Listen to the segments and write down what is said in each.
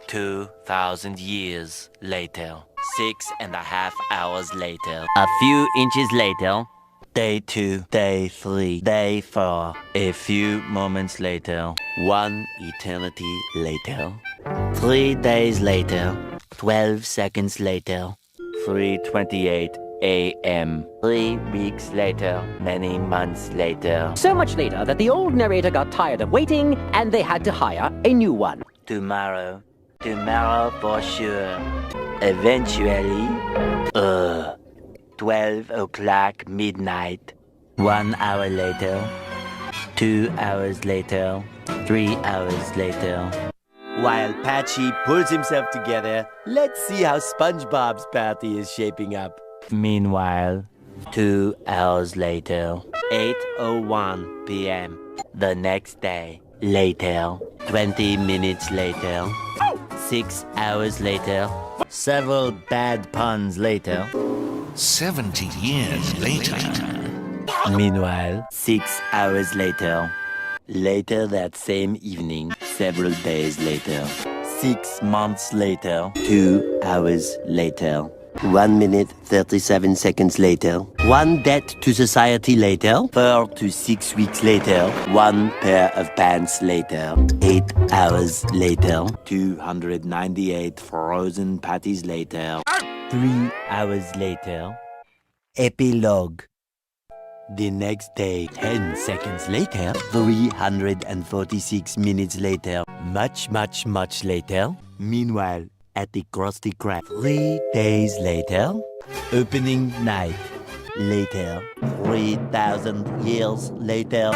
2,000 years later. 6.5 hours later. A few inches later. Day 2, day 3, day 4. A few moments later. 1 eternity later. 3 days later. 12 seconds later. 3:28 a.m. 3 weeks later. Many months later. So much later that the old narrator got tired of waiting and they had to hire a new one. Tomorrow. Tomorrow for sure. Eventually. 12 o'clock midnight. 1 hour later. 2 hours later. 3 hours later. While Patchy pulls himself together, let's see how SpongeBob's party is shaping up. Meanwhile, 2 hours later. 8:01 p.m. The next day. Later. 20 minutes later. 6 hours later. Several bad puns later. 70 years later. Meanwhile, 6 hours later. Later that same evening, several days later. 6 months later. 2 hours later. 1 minute, 37 seconds later. 1 debt to society later. 4 to 6 weeks later. 1 pair of pants later. 8 hours later. 298 frozen patties later. 3 hours later. Epilogue. The next day, 10 seconds later. 346 minutes later. Much, much, much later. Meanwhile, at the Krusty Krab. 3 days later. Opening night. Later. 3,000 years later.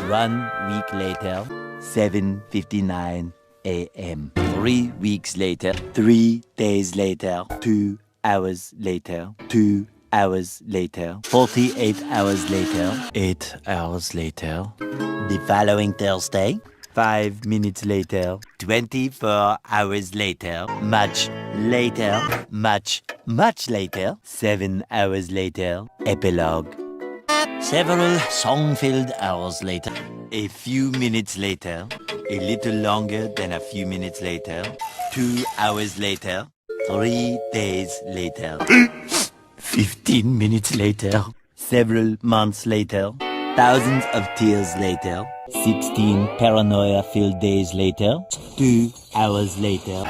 1 week later. 7:59 a.m. 3 weeks later. 3 days later. 2 hours later. 2 hours later. 48 hours later. 8 hours later. The following Thursday. 5 minutes later. 24 hours later. Much later. Much, much later. 7 hours later. Epilogue. Several song-filled hours later. A few minutes later. A little longer than a few minutes later. 2 hours later. 3 days later. 15 minutes later. Several months later. Thousands of tears later. 16 paranoia-filled days later. 2 hours later.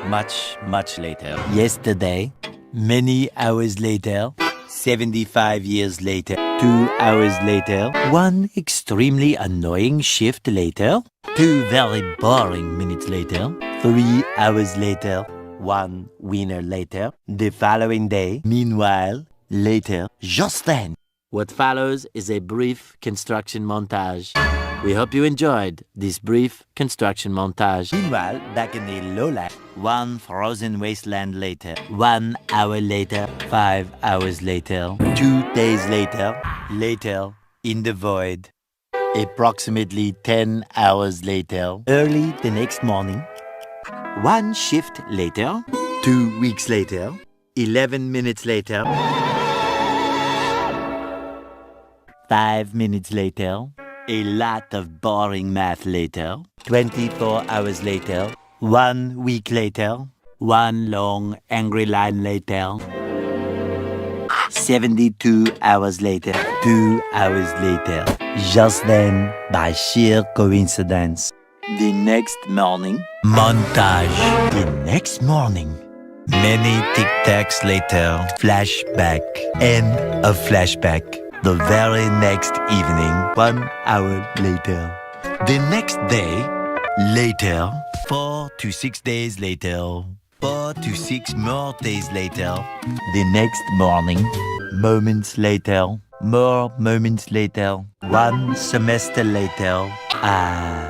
Much, much later. Yesterday. Many hours later. 75 years later. 2 hours later. 1 extremely annoying shift later. 2 very boring minutes later. 3 hours later. 1 winner later. The following day. Meanwhile, later. Just then. What follows is a brief construction montage. We hope you enjoyed this brief construction montage. Meanwhile, back in the lowland, 1 frozen wasteland later. 1 hour later. 5 hours later. 2 days later. Later, in the void. Approximately 10 hours later. Early the next morning. 1 shift later. 2 weeks later. 11 minutes later. 5 minutes later. A lot of boring math later. 24 hours later. 1 week later. 1 long angry line later. 72 hours later. 2 hours later. Just then, by sheer coincidence. The next morning. Montage. The next morning. Many tic-tacs later. Flashback. End of flashback. The very next evening, 1 hour later. The next day, later. 4 to 6 days later. 4 to 6 more days later. The next morning, moments later. More moments later. 1 semester later.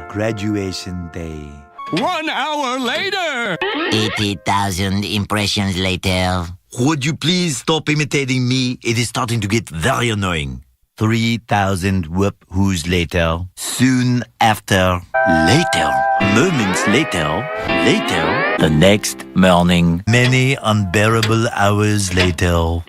Graduation day. 1 hour later! 80,000 impressions later. Would you please stop imitating me? It is starting to get very annoying. 3,000 whoop-whoos later. Soon after. Later. Moments later. Later. The next morning. Many unbearable hours later.